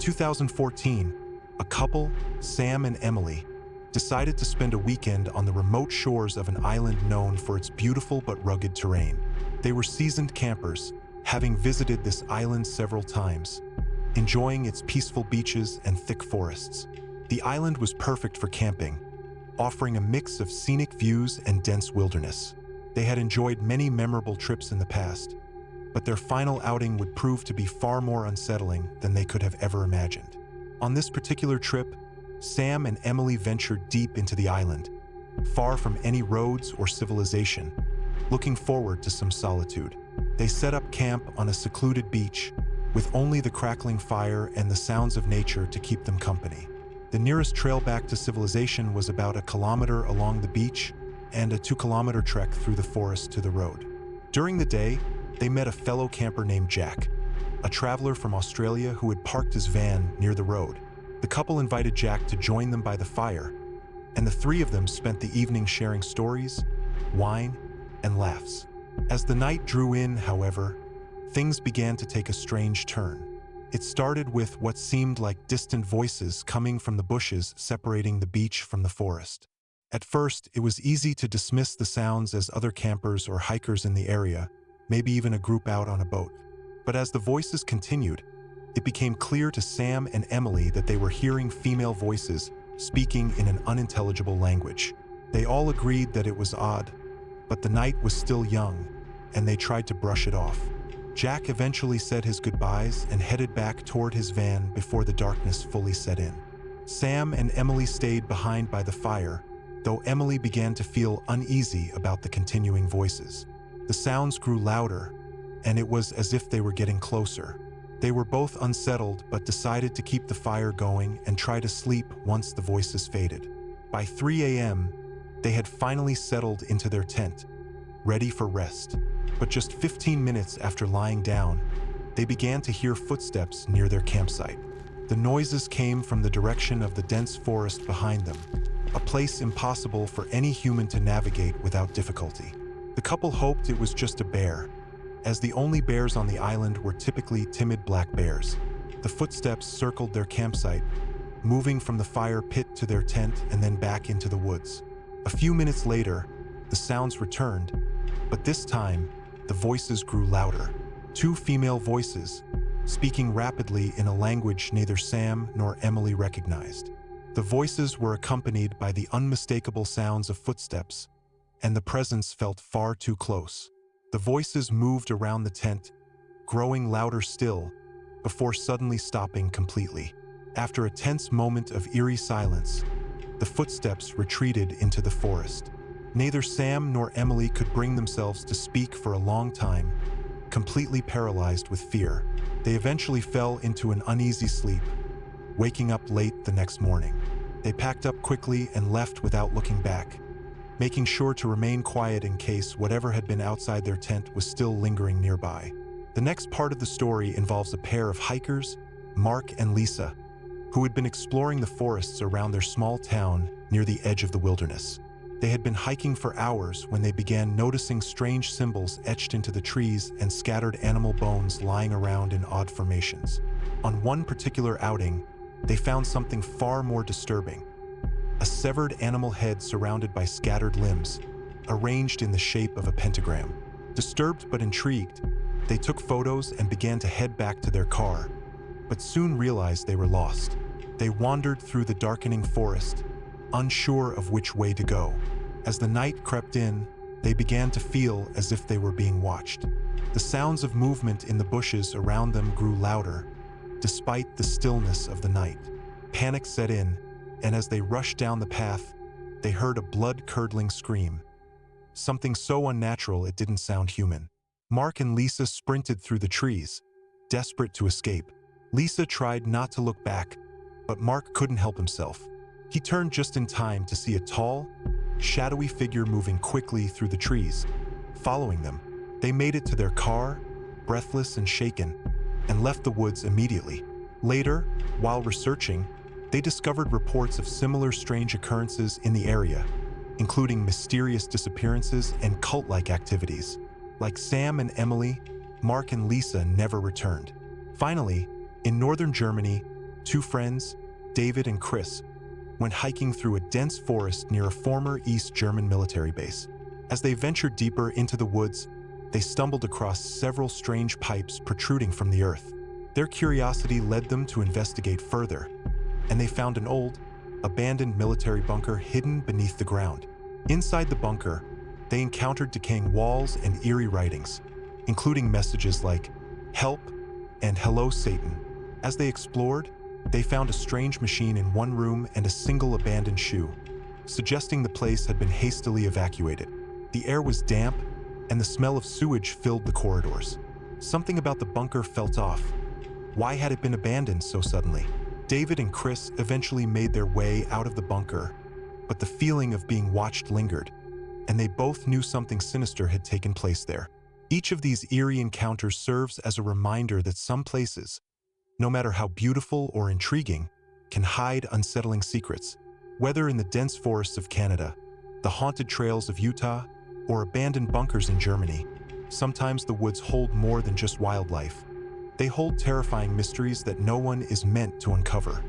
2014, a couple, Sam and Emily, decided to spend a weekend on the remote shores of an island known for its beautiful but rugged terrain. They were seasoned campers, having visited this island several times, enjoying its peaceful beaches and thick forests. The island was perfect for camping, offering a mix of scenic views and dense wilderness. They had enjoyed many memorable trips in the past, but their final outing would prove to be far more unsettling than they could have ever imagined. On this particular trip, Sam and Emily ventured deep into the island, far from any roads or civilization, looking forward to some solitude. They set up camp on a secluded beach, with only the crackling fire and the sounds of nature to keep them company. The nearest trail back to civilization was about 1 kilometer along the beach and a 2-kilometer trek through the forest to the road. During the day, they met a fellow camper named Jack, a traveler from Australia who had parked his van near the road. The couple invited Jack to join them by the fire, and the three of them spent the evening sharing stories, wine, and laughs. As the night drew in, however, things began to take a strange turn. It started with what seemed like distant voices coming from the bushes separating the beach from the forest. At first, it was easy to dismiss the sounds as other campers or hikers in the area, maybe even a group out on a boat. But as the voices continued, it became clear to Sam and Emily that they were hearing female voices speaking in an unintelligible language. They all agreed that it was odd, but the night was still young, and they tried to brush it off. Jack eventually said his goodbyes and headed back toward his van before the darkness fully set in. Sam and Emily stayed behind by the fire, though Emily began to feel uneasy about the continuing voices. The sounds grew louder, and it was as if they were getting closer. They were both unsettled but decided to keep the fire going and try to sleep once the voices faded. By 3 a.m., they had finally settled into their tent, ready for rest. But just 15 minutes after lying down, they began to hear footsteps near their campsite. The noises came from the direction of the dense forest behind them, a place impossible for any human to navigate without difficulty. The couple hoped it was just a bear, as the only bears on the island were typically timid black bears. The footsteps circled their campsite, moving from the fire pit to their tent and then back into the woods. A few minutes later, the sounds returned, but this time, the voices grew louder. 2 female voices, speaking rapidly in a language neither Sam nor Emily recognized. The voices were accompanied by the unmistakable sounds of footsteps, and the presence felt far too close. The voices moved around the tent, growing louder still, before suddenly stopping completely. After a tense moment of eerie silence, the footsteps retreated into the forest. Neither Sam nor Emily could bring themselves to speak for a long time, completely paralyzed with fear. They eventually fell into an uneasy sleep, waking up late the next morning. They packed up quickly and left without looking back, making sure to remain quiet in case whatever had been outside their tent was still lingering nearby. The next part of the story involves a pair of hikers, Mark and Lisa, who had been exploring the forests around their small town near the edge of the wilderness. They had been hiking for hours when they began noticing strange symbols etched into the trees and scattered animal bones lying around in odd formations. On one particular outing, they found something far more disturbing: a severed animal head surrounded by scattered limbs, arranged in the shape of a pentagram. Disturbed but intrigued, they took photos and began to head back to their car, but soon realized they were lost. They wandered through the darkening forest, unsure of which way to go. As the night crept in, they began to feel as if they were being watched. The sounds of movement in the bushes around them grew louder, despite the stillness of the night. Panic set in, and as they rushed down the path, they heard a blood-curdling scream. Something so unnatural it didn't sound human. Mark and Lisa sprinted through the trees, desperate to escape. Lisa tried not to look back, but Mark couldn't help himself. He turned just in time to see a tall, shadowy figure moving quickly through the trees. Following them, they made it to their car, breathless and shaken, and left the woods immediately. Later, while researching, they discovered reports of similar strange occurrences in the area, including mysterious disappearances and cult-like activities. Like Sam and Emily, Mark and Lisa never returned. Finally, in northern Germany, Two friends, David and Chris, went hiking through a dense forest near a former East German military base. As they ventured deeper into the woods, they stumbled across several strange pipes protruding from the earth. Their curiosity led them to investigate further, and they found an old, abandoned military bunker hidden beneath the ground. Inside the bunker, they encountered decaying walls and eerie writings, including messages like, "Help" and "Hello, Satan." As they explored, they found a strange machine in one room and a single abandoned shoe, suggesting the place had been hastily evacuated. The air was damp, and the smell of sewage filled the corridors. Something about the bunker felt off. Why had it been abandoned so suddenly? David and Chris eventually made their way out of the bunker, but the feeling of being watched lingered, and they both knew something sinister had taken place there. Each of these eerie encounters serves as a reminder that some places, no matter how beautiful or intriguing, can hide unsettling secrets. Whether in the dense forests of Canada, the haunted trails of Utah, or abandoned bunkers in Germany, sometimes the woods hold more than just wildlife. They hold terrifying mysteries that no one is meant to uncover.